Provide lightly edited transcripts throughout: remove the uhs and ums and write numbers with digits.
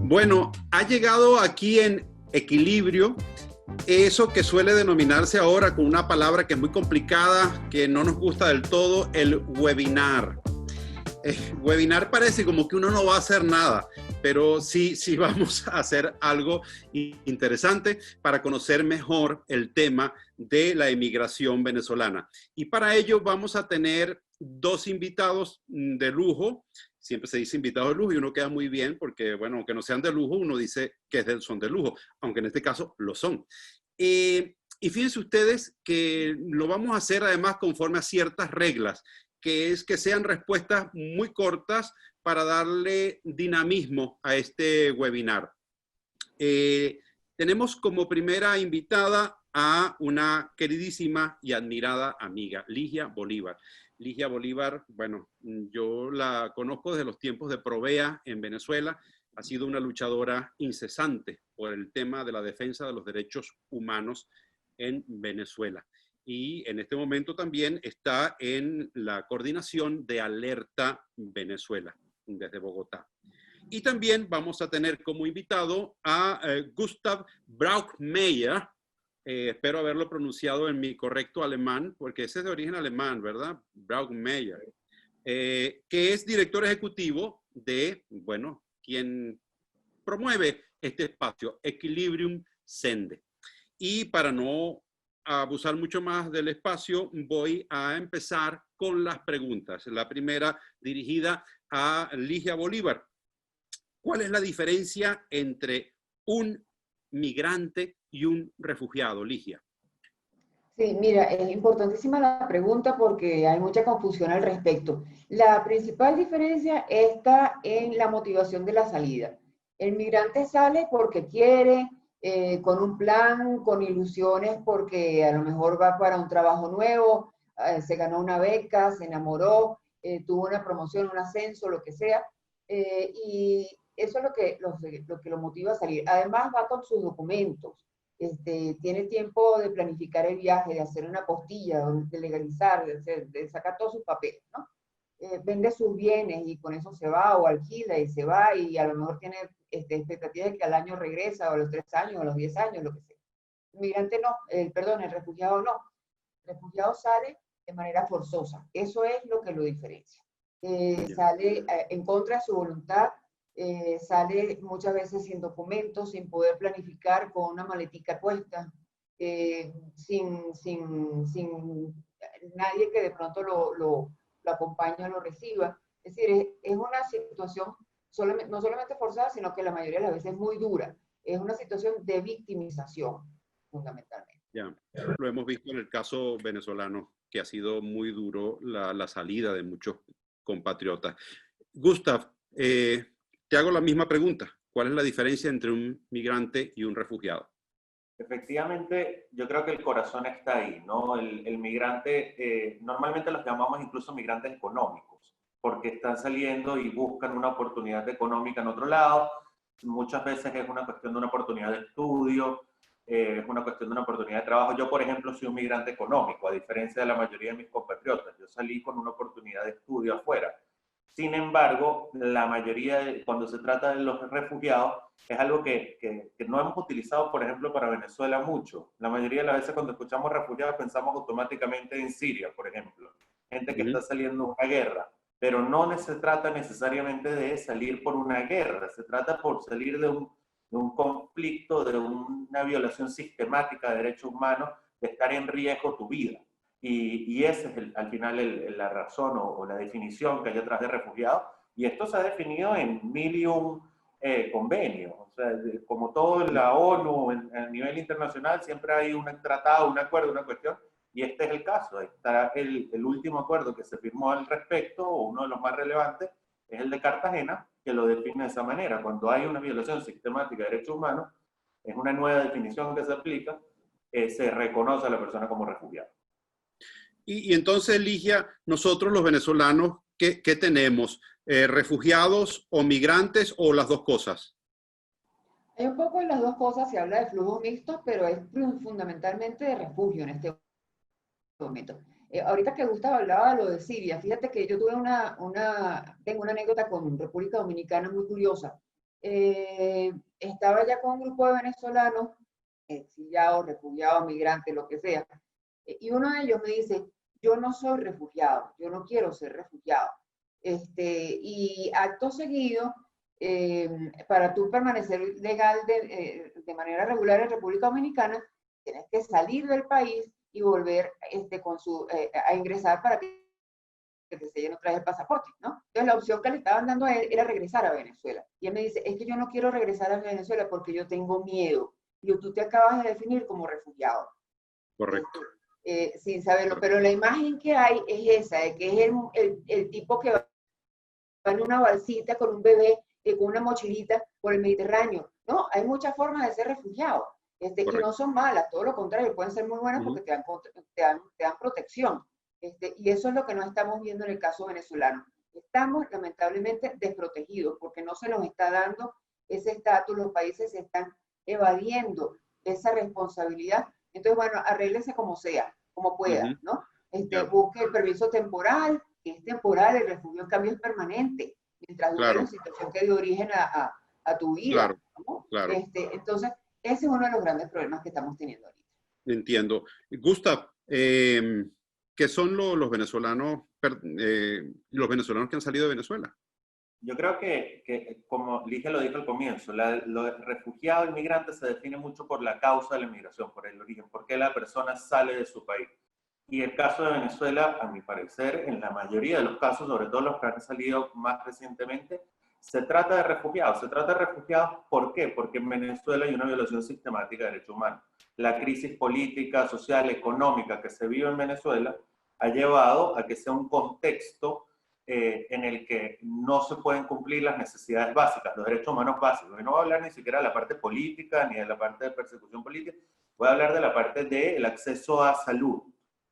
Bueno, ha llegado aquí en Equilibrio eso que suele denominarse ahora con una palabra que es muy complicada, que no nos gusta del todo, el webinar. Webinar parece como que uno no va a hacer nada, pero sí vamos a hacer algo interesante para conocer mejor el tema de la emigración venezolana. Y para ello vamos a tener dos invitados de lujo. Siempre se dice invitados de lujo y uno queda muy bien porque, bueno, aunque no sean de lujo, uno dice que son de lujo, aunque en este caso lo son. Y fíjense ustedes que lo vamos a hacer además conforme a ciertas reglas, que es que sean respuestas muy cortas para darle dinamismo a este webinar. Tenemos como primera invitada a una queridísima y admirada amiga, Ligia Bolívar. Ligia Bolívar, bueno, yo la conozco desde los tiempos de Provea en Venezuela. Ha sido una luchadora incesante por el tema de la defensa de los derechos humanos en Venezuela. Y en este momento también está en la coordinación de Alerta Venezuela, desde Bogotá. Y también vamos a tener como invitado a Gustav Brockmeyer, espero haberlo pronunciado en mi correcto alemán, porque ese es de origen alemán, ¿verdad? Brockmeyer, que es director ejecutivo de, bueno, quien promueve este espacio, Equilibrium Sende. Y para no abusar mucho más del espacio, voy a empezar con las preguntas. La primera dirigida a Ligia Bolívar. ¿Cuál es la diferencia entre un migrante y un refugiado, Ligia? Sí, mira, es importantísima la pregunta porque hay mucha confusión al respecto. La principal diferencia está en la motivación de la salida. El migrante sale porque quiere, con un plan, con ilusiones, porque a lo mejor va para un trabajo nuevo, se ganó una beca, se enamoró, tuvo una promoción, un ascenso, lo que sea, y eso es lo que lo motiva a salir. Además va con sus documentos. Tiene tiempo de planificar el viaje, de hacer una postilla, de legalizar, de sacar todos sus papeles, ¿no? Vende sus bienes y con eso se va o alquila y se va y a lo mejor tiene expectativas de que al año regresa o a los 3 años o a los 10 años, lo que sea. El migrante no, perdón, el refugiado no. El refugiado sale de manera forzosa. Eso es lo que lo diferencia. Sale en contra de su voluntad, sale muchas veces sin documentos, sin poder planificar, con una maletica puesta, sin nadie que de pronto lo acompañe o lo reciba. Es decir, es una situación no solamente forzada, sino que la mayoría de las veces es muy dura. Es una situación de victimización, fundamentalmente. Ya, lo hemos visto en el caso venezolano, que ha sido muy duro la salida de muchos compatriotas. Gustav, te hago la misma pregunta. ¿Cuál es la diferencia entre un migrante y un refugiado? Efectivamente, yo creo que el corazón está ahí, ¿no? El migrante, normalmente los llamamos incluso migrantes económicos, porque están saliendo y buscan una oportunidad económica en otro lado. Muchas veces es una cuestión de una oportunidad de estudio, es una cuestión de una oportunidad de trabajo. Yo, por ejemplo, soy un migrante económico, a diferencia de la mayoría de mis compatriotas. Yo salí con una oportunidad de estudio afuera. Sin embargo, la mayoría, cuando se trata de los refugiados, es algo que no hemos utilizado, por ejemplo, para Venezuela mucho. La mayoría de las veces cuando escuchamos refugiados pensamos automáticamente en Siria, por ejemplo. Gente que está saliendo de una guerra. Pero no se trata necesariamente de salir por una guerra. Se trata por salir de un conflicto, de una violación sistemática de derechos humanos, de estar en riesgo tu vida. Y esa es al final la razón o la definición que hay detrás de refugiados. Y esto se ha definido en 1001 convenios. O sea, como todo en la ONU, a nivel internacional, siempre hay un tratado, un acuerdo, una cuestión. Y este es el caso. Está el último acuerdo que se firmó al respecto, o uno de los más relevantes, es el de Cartagena, que lo define de esa manera. Cuando hay una violación sistemática de derechos humanos, es una nueva definición que se aplica, se reconoce a la persona como refugiada. Y entonces, Ligia, nosotros los venezolanos, ¿qué tenemos? ¿Refugiados o migrantes o las dos cosas? Hay un poco de las dos cosas, se habla de flujos mixtos, pero es fundamentalmente de refugio en este momento. Ahorita que Gustavo hablaba de lo de Siria, fíjate que yo tuve tengo una anécdota con República Dominicana muy curiosa. Estaba ya con un grupo de venezolanos, exiliados, refugiados, migrantes, lo que sea, y uno de ellos me dice, yo no soy refugiado, yo no quiero ser refugiado. Y acto seguido, para tú permanecer legal de manera regular en República Dominicana, tienes que salir del país y volver a ingresar para que te sellen otra vez el pasaporte, ¿no? Entonces la opción que le estaban dando a él era regresar a Venezuela. Y él me dice, es que yo no quiero regresar a Venezuela porque yo tengo miedo. Y tú te acabas de definir como refugiado. Correcto. Sin saberlo, pero la imagen que hay es esa, de que es el tipo que va en una balsita con un bebé, con una mochilita por el Mediterráneo. No, hay muchas formas de ser refugiado. Y no son malas, todo lo contrario, pueden ser muy buenas porque te dan protección. Y eso es lo que no estamos viendo en el caso venezolano. Estamos lamentablemente desprotegidos porque no se nos está dando ese estatus, los países se están evadiendo esa responsabilidad. Entonces, bueno, arréglese como sea, como pueda, ¿no? Busque el permiso temporal, que es temporal, el refugio en cambio es permanente, mientras dure la situación que dio origen a tu vida. Claro, ¿no? claro. Entonces, ese es uno de los grandes problemas que estamos teniendo ahorita. Entiendo. Gustav, ¿qué son los venezolanos que han salido de Venezuela? Yo creo que como Ligia lo dijo al comienzo, lo refugiado, el migrante se define mucho por la causa de la inmigración, por el origen, por qué la persona sale de su país. Y el caso de Venezuela, a mi parecer, en la mayoría de los casos, sobre todo los que han salido más recientemente, se trata de refugiados. Se trata de refugiados, ¿por qué? Porque en Venezuela hay una violación sistemática de derechos humanos. La crisis política, social, económica que se vive en Venezuela ha llevado a que sea un contexto en el que no se pueden cumplir las necesidades básicas, los derechos humanos básicos. Y no voy a hablar ni siquiera de la parte política ni de la parte de persecución política, voy a hablar de la parte del acceso a salud,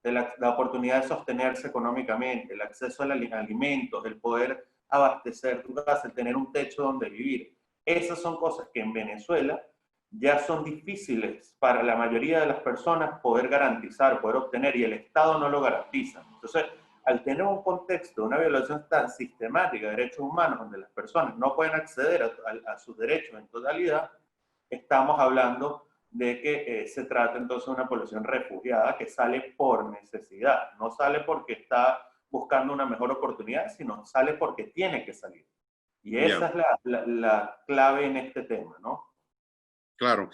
de la oportunidad de sostenerse económicamente, el acceso a alimentos, el poder abastecer tu casa, el tener un techo donde vivir. Esas son cosas que en Venezuela ya son difíciles para la mayoría de las personas poder garantizar, poder obtener, y el Estado no lo garantiza. Entonces, al tener un contexto, una violación tan sistemática de derechos humanos, donde las personas no pueden acceder a sus derechos en totalidad, estamos hablando de que se trata entonces de una población refugiada que sale por necesidad, no sale porque está buscando una mejor oportunidad, sino sale porque tiene que salir. Y esa es la clave en este tema, ¿no? Claro.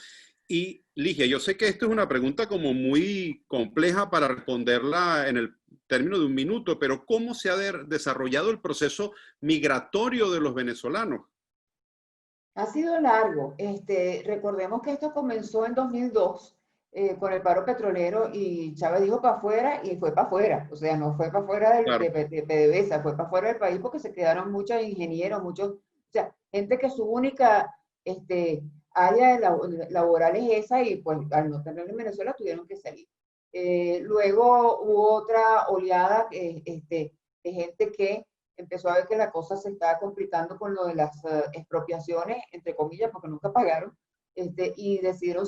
Y Ligia, yo sé que esto es una pregunta como muy compleja para responderla en el término de un minuto, pero ¿cómo se ha desarrollado el proceso migratorio de los venezolanos? Ha sido largo. Recordemos que esto comenzó en 2002 con el paro petrolero y Chávez dijo para afuera y fue para afuera. O sea, no fue para afuera de PDVSA, fue para afuera del país porque se quedaron muchos ingenieros, o sea, gente que su única área laboral es esa y pues al no tener en Venezuela tuvieron que salir. Luego hubo otra oleada de gente que empezó a ver que la cosa se estaba complicando con lo de las expropiaciones, entre comillas, porque nunca pagaron, y decidieron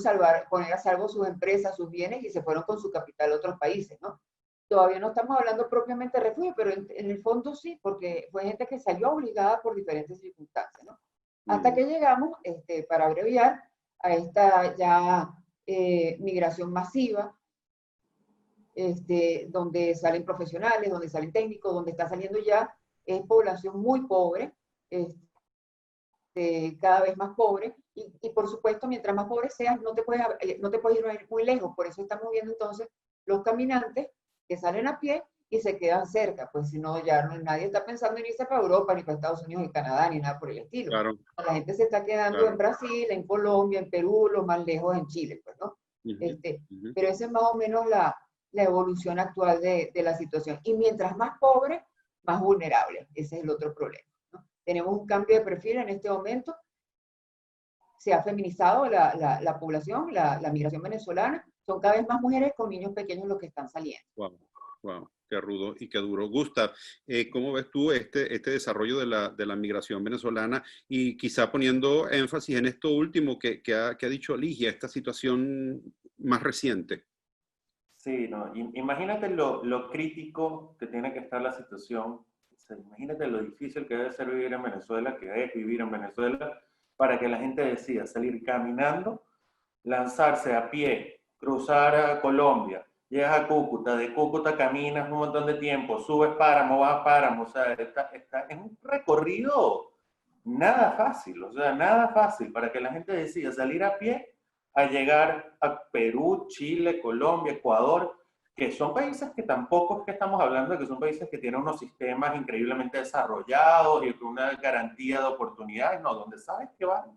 poner a salvo sus empresas, sus bienes, y se fueron con su capital a otros países, ¿no? Todavía no estamos hablando propiamente de refugio, pero en el fondo sí, porque fue gente que salió obligada por diferentes circunstancias, ¿no? Hasta que llegamos, para abreviar, a esta ya migración masiva, donde salen profesionales, donde salen técnicos, donde está saliendo ya es población muy pobre, cada vez más pobre, y por supuesto, mientras más pobre seas, no te puedes ir muy lejos. Por eso estamos viendo entonces los caminantes que salen a pie y se quedan cerca, pues si no, ya nadie está pensando en irse para Europa, ni para Estados Unidos, ni Canadá, ni nada por el estilo. Claro. La gente se está quedando en Brasil, en Colombia, en Perú, lo más lejos en Chile, pues, ¿no? Pero esa es más o menos la evolución actual de la situación. Y mientras más pobre, más vulnerable. Ese es el otro problema, ¿no? Tenemos un cambio de perfil en este momento. Se ha feminizado la población, la migración venezolana. Son cada vez más mujeres con niños pequeños los que están saliendo. Wow, qué rudo y qué duro. Gustav, ¿cómo ves tú este desarrollo de la migración venezolana? Y quizá poniendo énfasis en esto último que ha dicho Ligia, esta situación más reciente. Sí, no, imagínate lo crítico que tiene que estar la situación. O sea, imagínate lo difícil que debe ser vivir en Venezuela, que es vivir en Venezuela, para que la gente decida salir caminando, lanzarse a pie, cruzar a Colombia, llegas a Cúcuta, de Cúcuta caminas un montón de tiempo, subes páramo, bajas páramo, o sea, es un recorrido nada fácil, o sea, nada fácil para que la gente decida salir a pie a llegar a Perú, Chile, Colombia, Ecuador, que son países que tampoco es que estamos hablando de que son países que tienen unos sistemas increíblemente desarrollados y con una garantía de oportunidades, no, donde sabes que vas a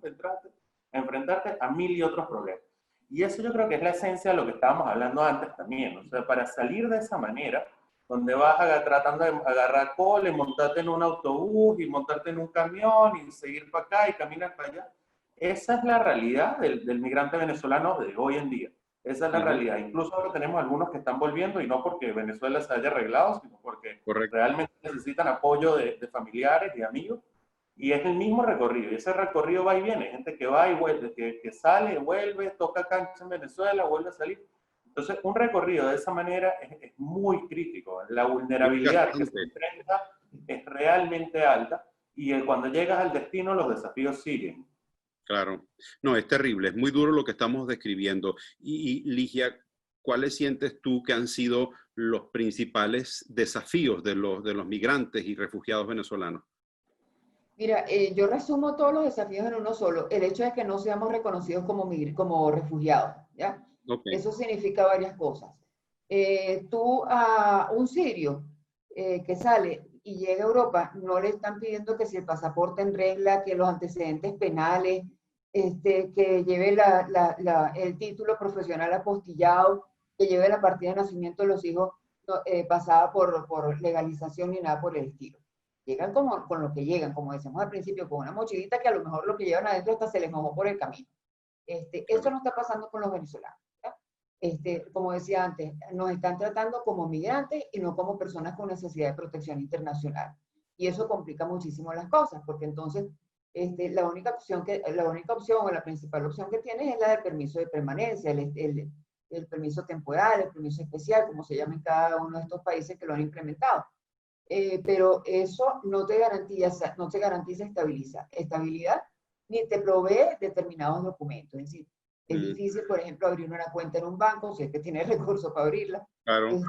enfrentarte a mil y otros problemas. Y eso yo creo que es la esencia de lo que estábamos hablando antes también, o sea, para salir de esa manera, donde vas tratando de agarrar cola y montarte en un autobús y montarte en un camión y seguir para acá y caminar para allá. Esa es la realidad del migrante venezolano de hoy en día. Esa es la realidad. Incluso ahora tenemos algunos que están volviendo y no porque Venezuela se haya arreglado, sino porque Correcto. realmente necesitan apoyo de familiares y amigos. Y es el mismo recorrido. Y ese recorrido va y viene. Gente que va y vuelve, que sale, vuelve, toca cancha en Venezuela, vuelve a salir. Entonces, un recorrido de esa manera es muy crítico. La vulnerabilidad que se enfrenta es realmente alta y cuando llegas al destino los desafíos siguen. Claro. No, es terrible, es muy duro lo que estamos describiendo. Y Ligia, ¿cuáles sientes tú que han sido los principales desafíos de los migrantes y refugiados venezolanos? Mira, yo resumo todos los desafíos en uno solo. El hecho de que no seamos reconocidos como refugiados, ¿ya? Okay. Eso significa varias cosas. Tú a un sirio que sale y llega a Europa, no le están pidiendo que si el pasaporte en regla, que los antecedentes penales, que lleve el título profesional apostillado, que lleve la partida de nacimiento de los hijos pasada por legalización ni nada por el estilo. Llegan como, con lo que llegan, como decíamos al principio, con una mochilita que a lo mejor lo que llevan adentro hasta se les mojó por el camino. Eso no está pasando con los venezolanos. Como decía antes, nos están tratando como migrantes y no como personas con necesidad de protección internacional. Y eso complica muchísimo las cosas, porque entonces la única opción o la principal opción que tienes es la del permiso de permanencia, el permiso temporal, el permiso especial, como se llama en cada uno de estos países que lo han implementado. Pero eso no te garantiza estabilidad ni te provee determinados documentos. Es decir, es difícil, por ejemplo, abrir una cuenta en un banco si es que tienes recursos para abrirla. Claro.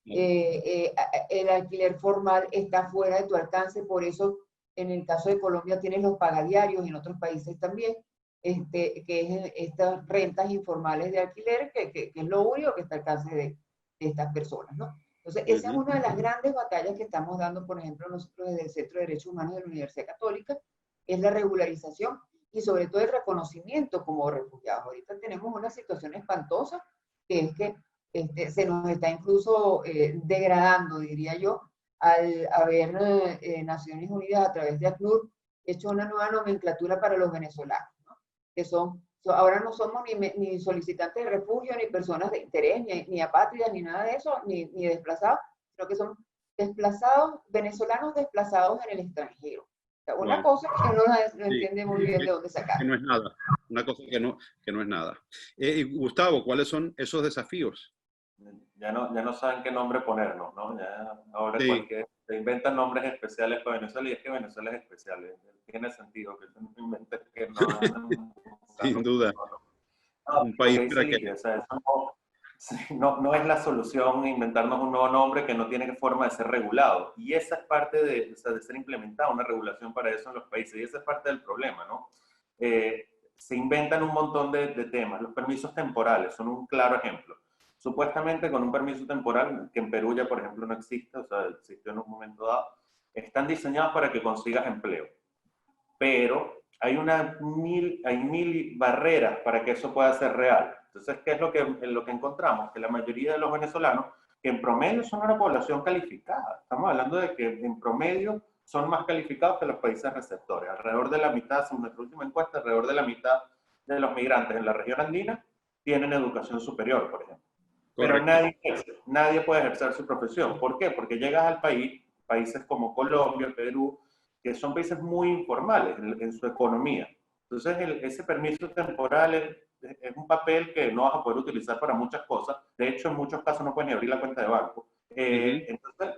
El alquiler formal está fuera de tu alcance, por eso en el caso de Colombia tienes los pagadiarios y en otros países también, que es estas rentas informales de alquiler, que es lo único que está al alcance de estas personas, ¿no? Entonces, esa es una de las grandes batallas que estamos dando, por ejemplo, nosotros desde el Centro de Derechos Humanos de la Universidad Católica, es la regularización y sobre todo el reconocimiento como refugiados. Ahorita tenemos una situación espantosa, que es que se nos está incluso degradando, diría yo, al haber Naciones Unidas a través de ACNUR hecho una nueva nomenclatura para los venezolanos, ¿no? Que ahora no somos ni solicitantes de refugio, ni personas de interés, ni apátridas, ni nada de eso, ni desplazados, sino que son venezolanos desplazados en el extranjero. O sea, una cosa que uno no entiende muy bien de dónde sacar. Que no es nada, una cosa que no es nada. Gustavo, ¿cuáles son esos desafíos? Ya no saben qué nombre ponernos, ¿no? Ya ahora se inventan nombres especiales para Venezuela y es que Venezuela es especial. Tiene sentido que se inventen que no. Sin duda. Un país para que... O sea, no es la solución inventarnos un nuevo nombre que no tiene forma de ser regulado. Y esa es parte de ser implementada, una regulación para eso en los países. Y esa es parte del problema, ¿no? Se inventan un montón de temas. Los permisos temporales son un claro ejemplo. Supuestamente con un permiso temporal, que en Perú ya, por ejemplo, no existe, o sea, existió en un momento dado, están diseñados para que consigas empleo. Pero hay mil barreras para que eso pueda ser real. Entonces, ¿qué es lo que encontramos? Que la mayoría de los venezolanos, que en promedio son una población calificada, estamos hablando de que en promedio son más calificados que los países receptores. Alrededor de la mitad, según nuestra última encuesta, alrededor de la mitad de los migrantes en la región andina tienen educación superior, por ejemplo. Correcto. Pero nadie puede ejercer su profesión. ¿Por qué? Porque llegas al países como Colombia, Perú, que son países muy informales en su economía. Entonces, ese permiso temporal es un papel que no vas a poder utilizar para muchas cosas. De hecho, en muchos casos no puedes ni abrir la cuenta de banco. Entonces,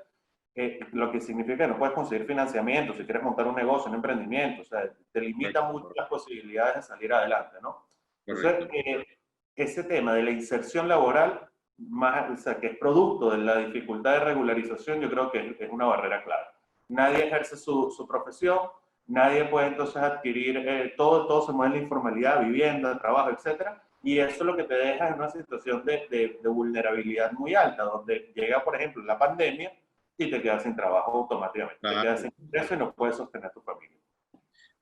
lo que significa que no puedes conseguir financiamiento si quieres montar un negocio, un emprendimiento. O sea, te limita mucho las posibilidades de salir adelante, ¿no? Entonces, ese tema de la inserción laboral, más, o sea, que es producto de la dificultad de regularización, yo creo que es una barrera clave. Nadie ejerce su profesión, nadie puede entonces adquirir, todo se mueve en la informalidad, vivienda, trabajo, etcétera, y eso lo que te deja es una situación de vulnerabilidad muy alta, donde llega, por ejemplo, la pandemia y te quedas sin trabajo automáticamente, te quedas sin ingreso y no puedes sostener a tu familia.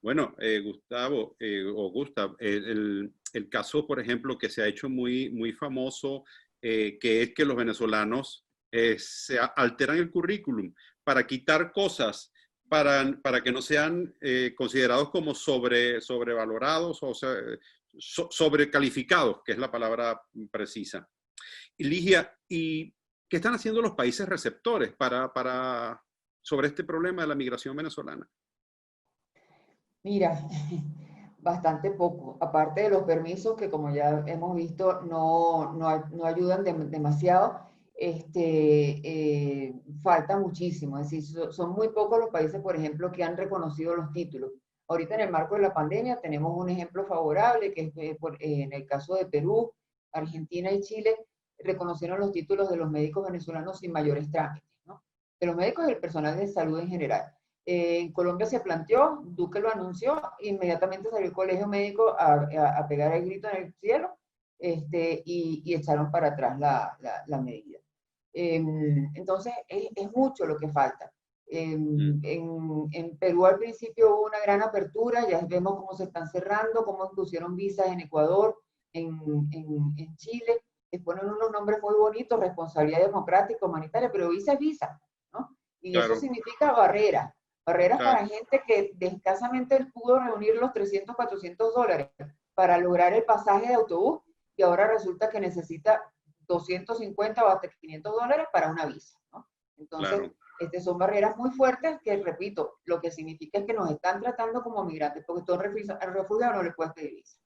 Bueno, Gustavo, o Gustav, el caso, por ejemplo, que se ha hecho muy famoso, que es que los venezolanos se alteran el currículum para quitar cosas, para que no sean considerados como sobrevalorados o sea, sobrecalificados, que es la palabra precisa. Ligia, ¿y qué están haciendo los países receptores sobre este problema de la migración venezolana? Mira, bastante poco. Aparte de los permisos que, como ya hemos visto, no ayudan demasiado, falta muchísimo. Es decir, son muy pocos los países, por ejemplo, que han reconocido los títulos. Ahorita en el marco de la pandemia tenemos un ejemplo favorable, que es en el caso de Perú, Argentina y Chile, reconocieron los títulos de los médicos venezolanos sin mayores trámites, ¿no? De los médicos y del personal de salud en general. En Colombia se planteó, Duque lo anunció, inmediatamente salió el colegio médico a pegar el grito en el cielo y echaron para atrás la medida. Entonces, es mucho lo que falta. En Perú al principio hubo una gran apertura, ya vemos cómo se están cerrando, cómo pusieron visas en Ecuador, en Chile, les ponen unos nombres muy bonitos, responsabilidad democrática, humanitaria, pero visa es visa, ¿no? Y claro, eso significa barreras claro, para gente que escasamente pudo reunir los 300, 400 dólares para lograr el pasaje de autobús y ahora resulta que necesita 250 o hasta 500 dólares para una visa, ¿no? Entonces, claro, son barreras muy fuertes que, repito, lo que significa es que nos están tratando como migrantes, porque todo refugiado no le puede pedir visa.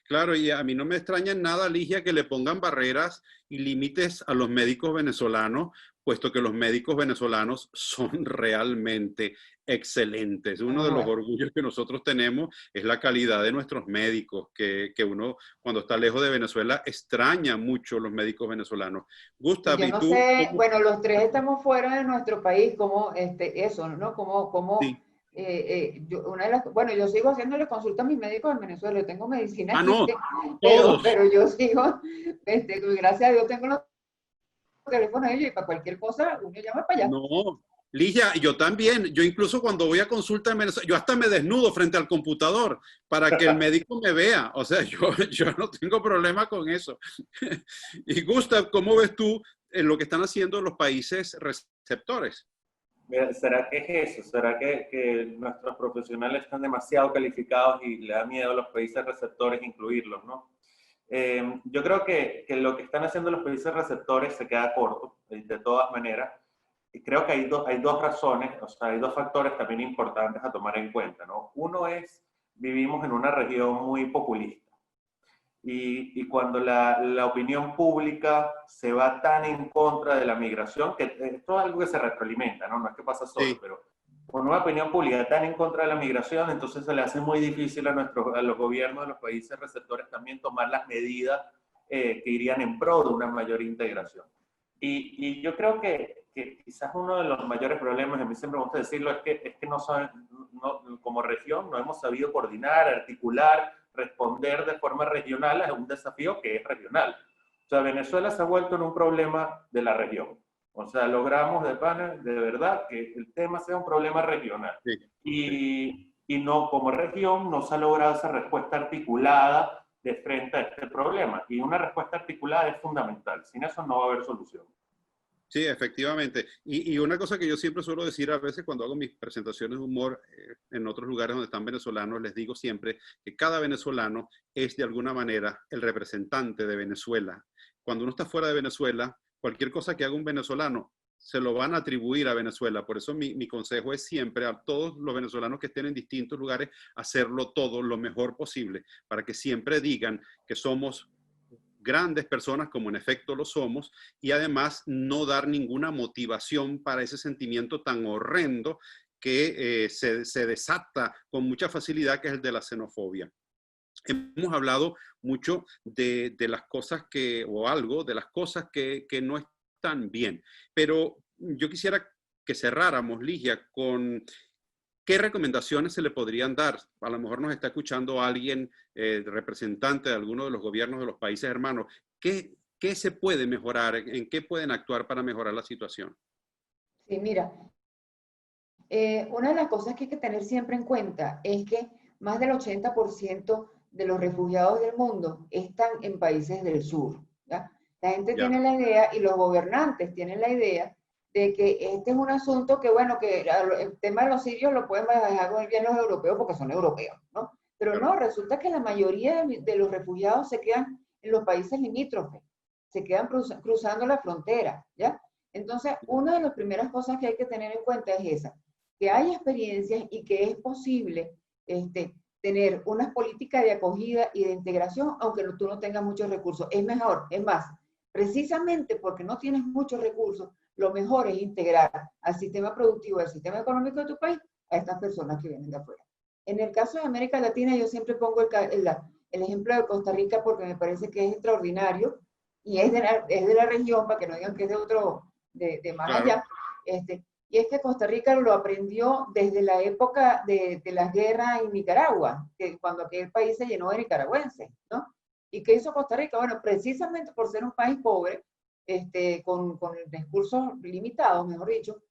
Claro, y a mí no me extraña en nada, Ligia, que le pongan barreras y límites a los médicos venezolanos, puesto que los médicos venezolanos son realmente excelentes. Uno de los orgullos que nosotros tenemos es la calidad de nuestros médicos, que uno cuando está lejos de Venezuela extraña mucho los médicos venezolanos. Gustavo, yo no sé, bueno, los tres estamos fuera de nuestro país, como eso, ¿no? Como sí. Yo sigo haciéndole consulta a mis médicos en Venezuela, yo tengo medicina aquí, pero yo sigo, gracias a Dios tengo los teléfonos de ellos y para cualquier cosa uno llama para allá. No, Ligia, yo también, yo incluso cuando voy a consulta en Venezuela, yo hasta me desnudo frente al computador para que el médico me vea, o sea, yo no tengo problema con eso. Y Gustav, ¿cómo ves tú lo que están haciendo los países receptores? ¿Será que es eso? ¿Será que nuestros profesionales están demasiado calificados y le da miedo a los países receptores incluirlos, ¿no? Yo creo que lo que están haciendo los países receptores se queda corto, de todas maneras. Y creo que hay dos razones, o sea, hay dos factores también importantes a tomar en cuenta, ¿no? Uno es, vivimos en una región muy populista. Y cuando la opinión pública se va tan en contra de la migración, que esto es algo que se retroalimenta, ¿no? No es que pasa solo, sí, pero con una opinión pública tan en contra de la migración, entonces se le hace muy difícil a los gobiernos de los países receptores también tomar las medidas que irían en pro de una mayor integración. Y yo creo que quizás uno de los mayores problemas, a mí siempre me gusta decirlo, es que como región no hemos sabido coordinar, articular, responder de forma regional a un desafío que es regional. O sea, Venezuela se ha vuelto en un problema de la región. O sea, logramos de verdad que el tema sea un problema regional. Sí. Y no, como región no se ha logrado esa respuesta articulada de frente a este problema. Y una respuesta articulada es fundamental. Sin eso no va a haber solución. Sí, efectivamente. Y una cosa que yo siempre suelo decir a veces cuando hago mis presentaciones de humor en otros lugares donde están venezolanos, les digo siempre que cada venezolano es de alguna manera el representante de Venezuela. Cuando uno está fuera de Venezuela, cualquier cosa que haga un venezolano se lo van a atribuir a Venezuela. Por eso mi consejo es siempre a todos los venezolanos que estén en distintos lugares, hacerlo todo lo mejor posible, para que siempre digan que somos grandes personas, como en efecto lo somos, y además no dar ninguna motivación para ese sentimiento tan horrendo que se desata con mucha facilidad, que es el de la xenofobia. Hemos hablado mucho de las cosas o algo de las cosas que no están bien, pero yo quisiera que cerráramos, Ligia, con qué recomendaciones se le podrían dar. A lo mejor nos está escuchando alguien, representante de alguno de los gobiernos de los países hermanos. ¿Qué se puede mejorar? ¿En qué pueden actuar para mejorar la situación? Sí, mira, una de las cosas que hay que tener siempre en cuenta es que más del 80% de los refugiados del mundo están en países del sur, ¿ya? La gente tiene la idea, y los gobernantes tienen la idea, de que este es un asunto que, bueno, que el tema de los sirios lo pueden manejar muy bien los europeos porque son europeos, ¿no? Pero no, resulta que la mayoría de los refugiados se quedan en los países limítrofes, se quedan cruzando la frontera, ¿ya? Entonces, una de las primeras cosas que hay que tener en cuenta es esa, que hay experiencias y que es posible tener unas políticas de acogida y de integración, aunque tú no tengas muchos recursos. Es mejor, es más, precisamente porque no tienes muchos recursos, lo mejor es integrar al sistema productivo, al sistema económico de tu país, a estas personas que vienen de afuera. En el caso de América Latina, yo siempre pongo el ejemplo de Costa Rica porque me parece que es extraordinario y es de la región, para que no digan que es de más allá. Y es que Costa Rica lo aprendió desde la época de las guerras en Nicaragua, cuando aquel país se llenó de nicaragüenses, ¿no? ¿Y qué hizo Costa Rica? Bueno, precisamente por ser un país pobre, con recursos limitados, mejor dicho,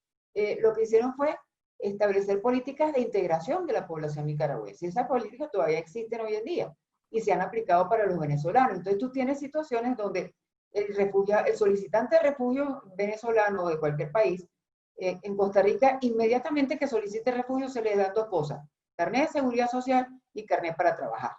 lo que hicieron fue establecer políticas de integración de la población nicaragüense. Y esas políticas todavía existen hoy en día y se han aplicado para los venezolanos. Entonces tú tienes situaciones donde el solicitante de refugio venezolano o de cualquier país, en Costa Rica, inmediatamente que solicite refugio se le dan dos cosas: carnet de seguridad social y carnet para trabajar.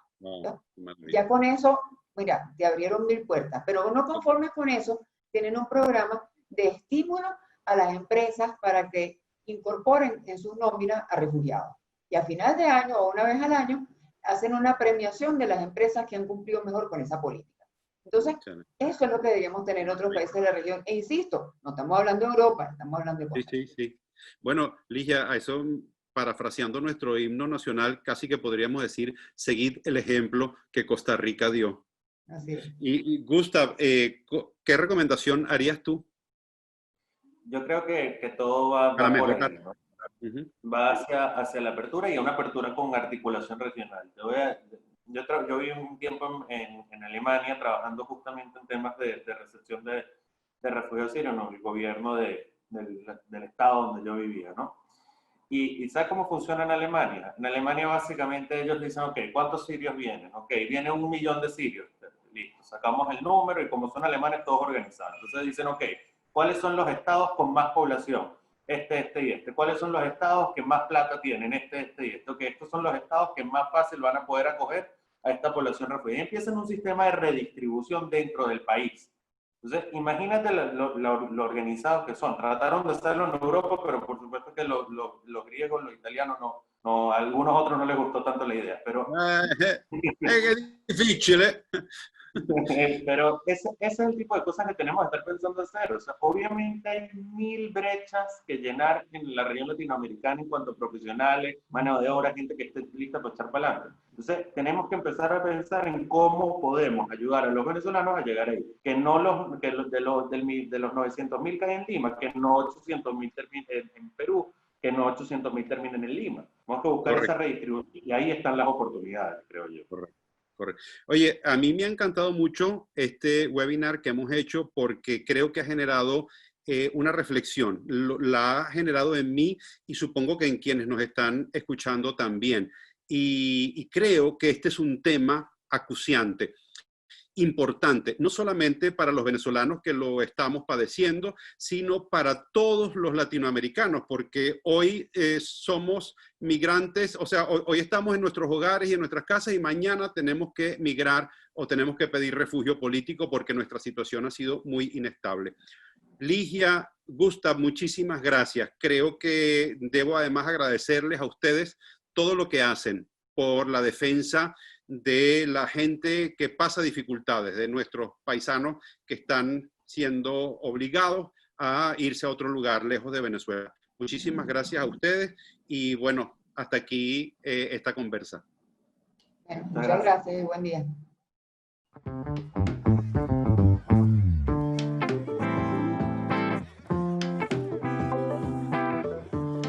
Ya con eso, mira, te abrieron 1000 puertas, pero no conformes con eso, tienen un programa de estímulo a las empresas para que incorporen en sus nóminas a refugiados. Y a final de año o una vez al año hacen una premiación de las empresas que han cumplido mejor con esa política. Entonces, eso es lo que deberíamos tener en otros países de la región. E insisto, no estamos hablando de Europa, estamos hablando de Costa Rica. Sí. Bueno, Ligia, a eso, parafraseando nuestro himno nacional, casi que podríamos decir, seguid el ejemplo que Costa Rica dio. Así es. Y Gustav, ¿qué recomendación harías tú? Yo creo que todo va por ahí, ¿no? Va hacia la apertura, y una apertura con articulación regional. Yo viví un tiempo en Alemania trabajando justamente en temas de recepción de refugiados sirios, ¿no? El gobierno del estado donde yo vivía, ¿no? ¿Y sabes cómo funciona en Alemania? En Alemania básicamente ellos dicen, ok, ¿cuántos sirios vienen? Ok, viene 1 millón de sirios. Listo, sacamos el número, y como son alemanes, todos organizados. Entonces dicen, ok, ¿cuáles son los estados con más población? Este y este. ¿Cuáles son los estados que más plata tienen? Este y este. Ok, estos son los estados que más fácil van a poder acoger a esta población refugiada. Y empiezan un sistema de redistribución dentro del país. Entonces, imagínate lo organizados que son. Trataron de hacerlo en Europa, pero por supuesto que los griegos, los italianos, no, a algunos otros no les gustó tanto la idea. Pero es difícil, ¿eh? Pero ese es el tipo de cosas que tenemos que estar pensando hacer. O sea, obviamente hay 1000 brechas que llenar en la región latinoamericana en cuanto a profesionales, mano de obra, gente que esté lista para echar para adelante. Entonces, tenemos que empezar a pensar en cómo podemos ayudar a los venezolanos a llegar ahí. Que no de los 900.000 que hay en Lima, que no 800.000 terminen en Perú, que no 800.000 terminen en Lima. Tenemos que buscar esa redistribución, y ahí están las oportunidades, creo yo. Correcto. Oye, a mí me ha encantado mucho este webinar que hemos hecho, porque creo que ha generado una reflexión. La ha generado en mí, y supongo que en quienes nos están escuchando también. Y creo que este es un tema acuciante, importante, no solamente para los venezolanos que lo estamos padeciendo, sino para todos los latinoamericanos, porque hoy somos migrantes, o sea, hoy estamos en nuestros hogares y en nuestras casas, y mañana tenemos que migrar o tenemos que pedir refugio político porque nuestra situación ha sido muy inestable. Ligia, Gustav, muchísimas gracias. Creo que debo además agradecerles a ustedes todo lo que hacen por la defensa de la gente que pasa dificultades, de nuestros paisanos que están siendo obligados a irse a otro lugar lejos de Venezuela. Muchísimas gracias a ustedes y bueno, hasta aquí esta conversa. Bueno, muchas gracias y buen día.